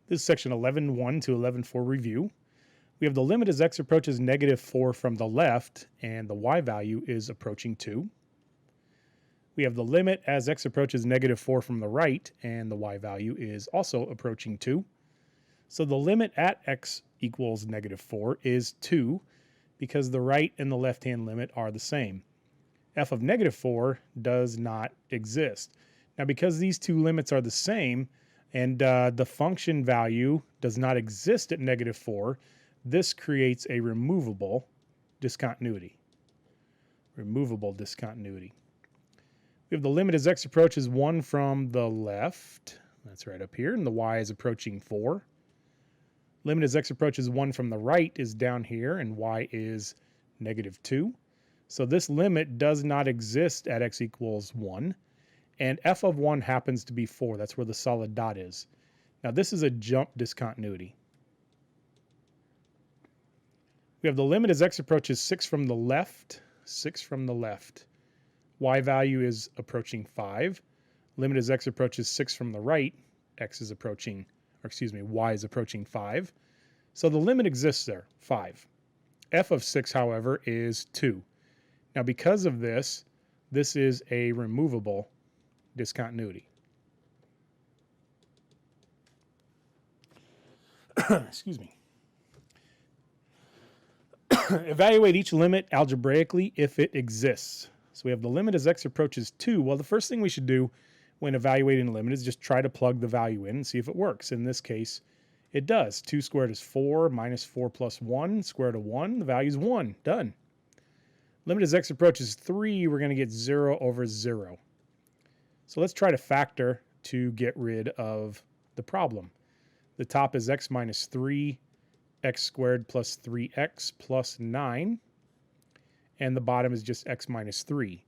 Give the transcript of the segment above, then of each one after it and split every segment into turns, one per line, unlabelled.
This is section 11.1 to 11.4 review. We have the limit as x approaches -4 from the left, and the y value is approaching 2. We have the limit as x approaches -4 from the right, and the y value is also approaching 2. So the limit at x equals -4 is 2, because the right and the left-hand limit are the same. F of -4 does not exist. Now, because these two limits are the same, and the function value does not exist at -4, this creates a removable discontinuity. Removable discontinuity. We have the limit as x approaches 1 from the left. That's right up here, and the y is approaching 4. Limit as x approaches 1 from the right is down here, and y is -2. So this limit does not exist at x equals 1. And f of 1 happens to be 4. That's where the solid dot is. Now this is a jump discontinuity. We have the limit as x approaches 6 from the left. 6 from the left. Y value is approaching 5. Limit as x approaches 6 from the right. X is approaching, or excuse me, y is approaching 5. So the limit exists there, 5. F of 6, however, is 2. Now because of this, this is a removable discontinuity. Excuse me. Evaluate each limit algebraically if it exists. So we have the limit as x approaches 2. Well, the first thing we should do when evaluating a limit is just try to plug the value in and see if it works. In this case, it does. 2 squared is 4, minus 4 plus 1, square root of 1, the value is 1. Done. Limit as x approaches 3, we're going to get 0 over 0. So let's try to factor to get rid of the problem. The top is x minus 3, x squared plus 3x plus 9. And the bottom is just x minus 3.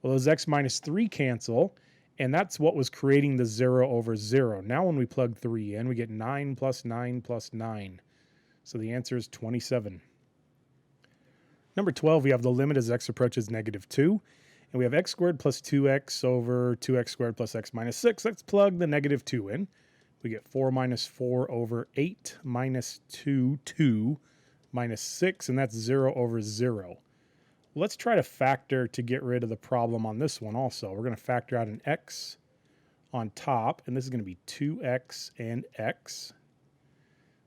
Well, those x minus 3 cancel, and that's what was creating the 0 over 0. Now when we plug 3 in, we get 9 plus 9 plus 9. So the answer is 27. Number 12, we have the limit as x approaches -2. And we have x squared plus 2x over 2x squared plus x minus 6. Let's plug the -2 in. We get 4 minus 4 over 8 minus 2 minus 6, and that's 0 over 0. Let's try to factor to get rid of the problem on this one also. We're going to factor out an x on top, and this is going to be 2x and x.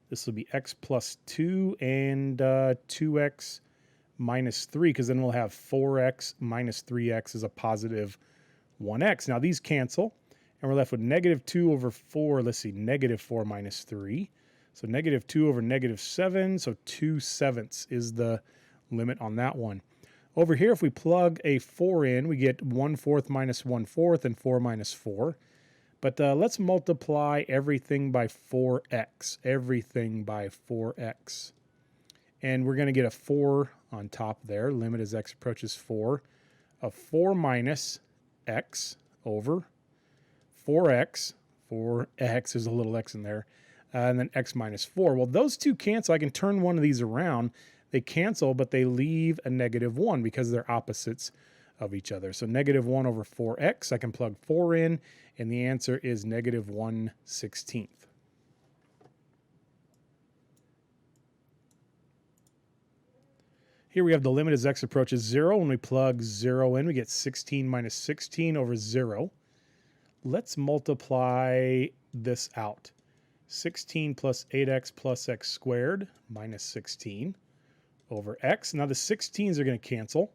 This will be x plus 2 and 2x minus 3, because then we'll have 4x minus 3x is a positive 1x. Now these cancel, and we're left with -2 over 4. Let's see, -4 minus 3. So -2 over -7, so 2/7 is the limit on that one. Over here, if we plug a 4 in, we get 1/4 minus 1/4 and 4 minus 4. But let's multiply everything by 4x. Everything by 4x. And we're going to get a 4 on top there. Limit as x approaches 4 of 4 minus x over 4x. 4x, there's a little x in there. And then x minus 4. Well, those two cancel. I can turn one of these around. They cancel, but they leave a -1 because they're opposites of each other. So -1 over 4x, I can plug 4 in, and the answer is -1/16. Here we have the limit as x approaches 0. When we plug 0 in, we get 16 minus 16 over 0. Let's multiply this out. 16 plus 8x plus x squared minus 16 over x. Now the 16s are going to cancel.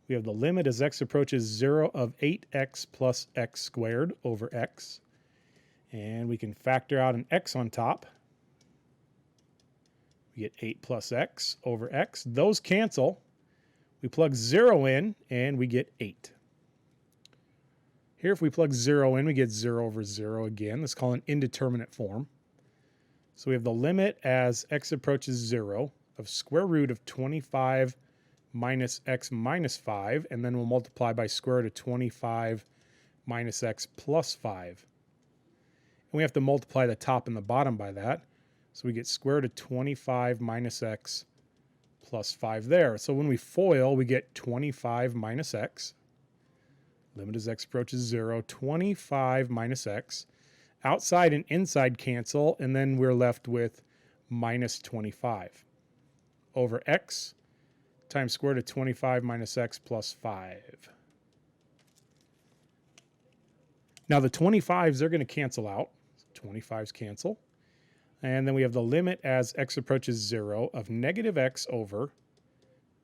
We have the limit as x approaches 0 of 8x plus x squared over x. And we can factor out an x on top. We get 8 plus x over x. Those cancel. We plug 0 in, and we get 8. Here, if we plug 0 in, we get 0 over 0 again. Let's call it an indeterminate form. So we have the limit as x approaches 0 of square root of 25 minus x minus 5, and then we'll multiply by square root of 25 minus x plus 5. And we have to multiply the top and the bottom by that. So we get square root of 25 minus x plus 5 there. So when we FOIL, we get 25 minus x. Limit as x approaches 0, 25 minus x. Outside and inside cancel, and then we're left with minus 25 over x times square root of 25 minus x plus 5. Now the 25s, they're going to cancel out. 25s cancel. And then we have the limit as x approaches 0 of negative x over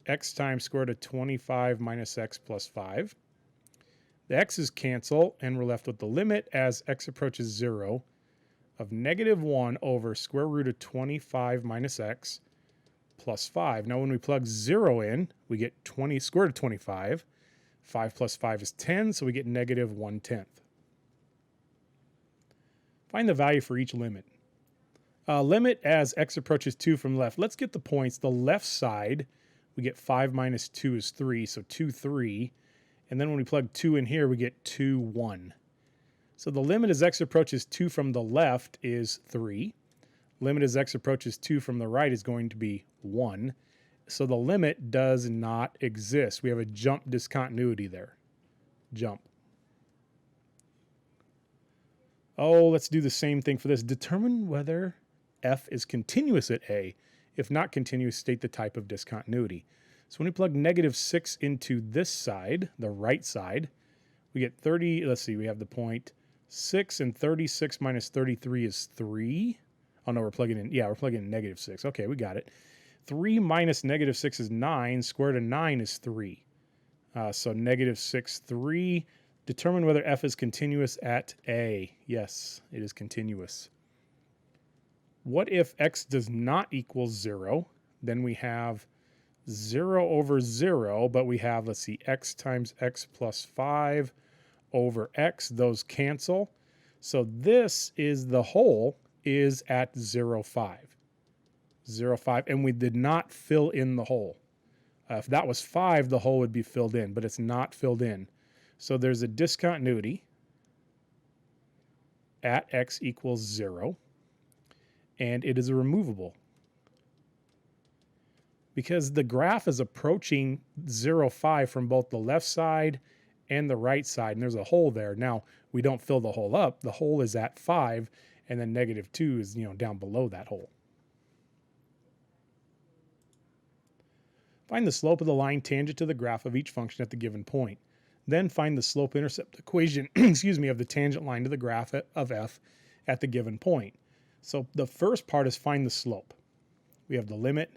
x times square root of 25 minus x plus 5. The x's cancel, and we're left with the limit as x approaches 0 of negative 1 over square root of 25 minus x plus 5. Now when we plug 0 in, we get 20 square root of 25. 5 plus 5 is 10, so we get negative 1/10. Find the value for each limit. Limit as x approaches 2 from left. Let's get the points. The left side, we get 5 minus 2 is 3, so 2, 3. And then when we plug 2 in here, we get 2, 1. So the limit as x approaches 2 from the left is 3. Limit as x approaches 2 from the right is going to be 1. So the limit does not exist. We have a jump discontinuity there. Jump. Oh, let's do the same thing for this. Determine whether f is continuous at a. If not continuous, state the type of discontinuity. So when we plug negative 6 into this side, the right side, we get 30. Let's see, we have the point 6, and 36 minus 33 is 3. Oh, no, we're plugging in. Yeah, we're plugging in negative 6. Okay, we got it. 3 minus negative 6 is 9. Square root of 9 is 3. So negative 6, 3. Determine whether f is continuous at a. Yes, it is continuous. What if x does not equal 0? Then we have 0 over 0, but we have, let's see, x times x plus 5 over x. Those cancel. So this is the whole is at 0, 5. 0, 5, and we did not fill in the hole. If that was 5, the hole would be filled in, but it's not filled in. So there's a discontinuity at x equals 0, and it is a removable. Because the graph is approaching 0, 5 from both the left side and the right side, and there's a hole there. Now, we don't fill the hole up. The hole is at 5, and then negative 2 is, down below that hole. Find the slope of the line tangent to the graph of each function at the given point. Then find the slope-intercept equation, of the tangent line to the graph of f at the given point. So the first part is find the slope. We have the limit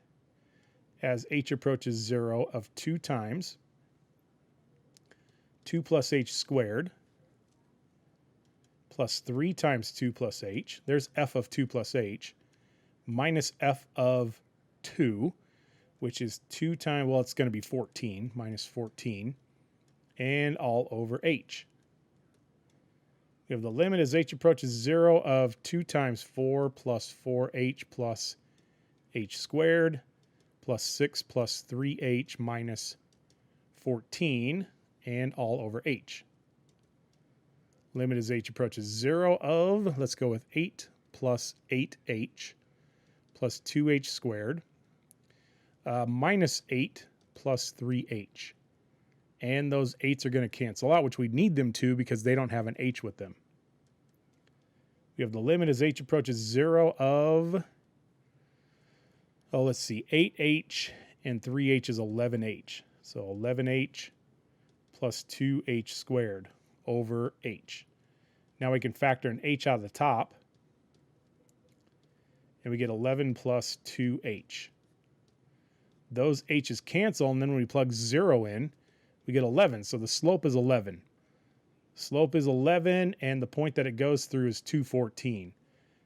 as h approaches 0 of 2 times 2 plus h squared plus 3 times 2 plus h. There's f of 2 plus h minus f of 2, which is 2 times, well, it's going to be 14, minus 14. And all over h. We have the limit as h approaches 0 of 2 times 4 plus 4h plus h squared plus 6 plus 3h minus 14 and all over h. Limit as h approaches 0 of, let's go with 8 plus 8h plus 2h squared minus 8 plus 3h. And those 8s are going to cancel out, which we need them to because they don't have an h with them. We have the limit as h approaches 0 of, let's see, 8h and 3h is 11h. So 11h plus 2h squared over h. Now we can factor an h out of the top, and we get 11 plus 2h. Those h's cancel, and then when we plug 0 in, we get 11. So the slope is 11. Slope is 11, and the point that it goes through is 214.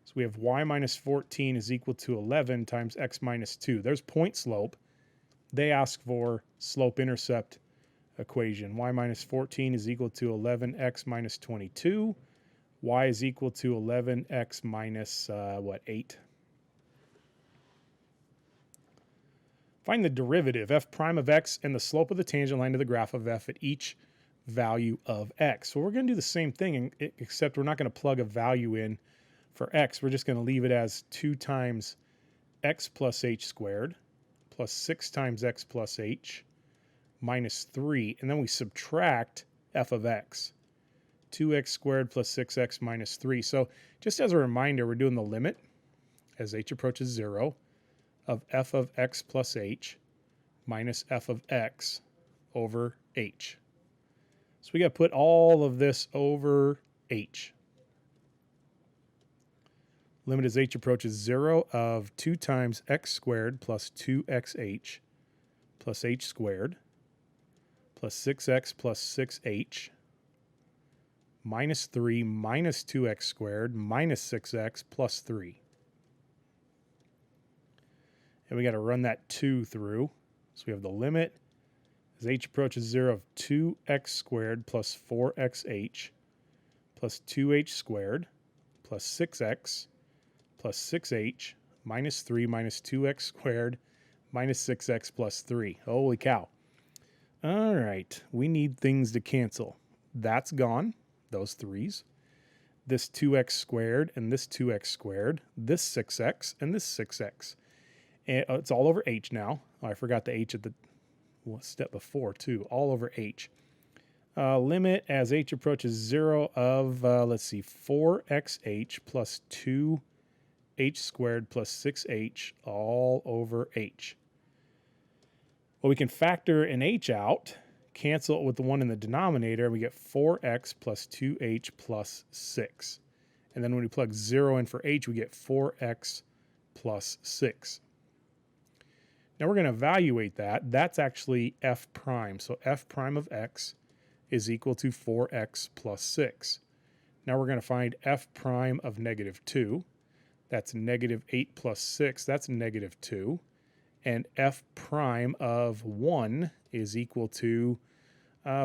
So we have y minus 14 is equal to 11 times x minus 2. There's point slope. They ask for slope-intercept equation. Y minus 14 is equal to 11x minus 22. Y is equal to 11x minus, 8. Find the derivative, f prime of x, and the slope of the tangent line to the graph of f at each value of x. So we're going to do the same thing, except we're not going to plug a value in for x. We're just going to leave it as 2 times x plus h squared plus 6 times x plus h minus 3. And then we subtract f of x. 2x squared plus 6x minus 3. So just as a reminder, we're doing the limit as h approaches 0 of f of x plus h minus f of x over h. So we got to put all of this over h. Limit as h approaches 0 of 2 times x squared plus 2xh plus h squared plus 6x plus 6h minus 3 minus 2x squared minus 6x plus 3. And we got to run that 2 through. So we have the limit as h approaches 0 of 2x squared plus 4xh plus 2h squared plus 6x plus 6h minus 3 minus 2x squared minus 6x plus 3. Holy cow. All right, we need things to cancel. That's gone, those 3's. This 2x squared and this 2x squared, this 6x and this 6x. And it's all over h now. Oh, I forgot the h at the step before too, all over h. Limit as h approaches 0 of, 4xh plus 2h squared plus 6h all over h. Well, we can factor an h out, cancel it with the one in the denominator, and we get 4x plus 2h plus 6. And then when we plug 0 in for h, we get 4x plus 6. Now we're going to evaluate that. That's actually f prime. So f prime of x is equal to 4x plus 6. Now we're going to find f prime of negative 2. That's negative 8 plus 6. That's negative 2. And f prime of 1 is equal to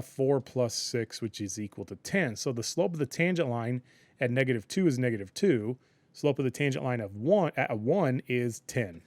4 plus 6, which is equal to 10. So the slope of the tangent line at negative 2 is negative 2. Slope of the tangent line of 1 at 1 is 10.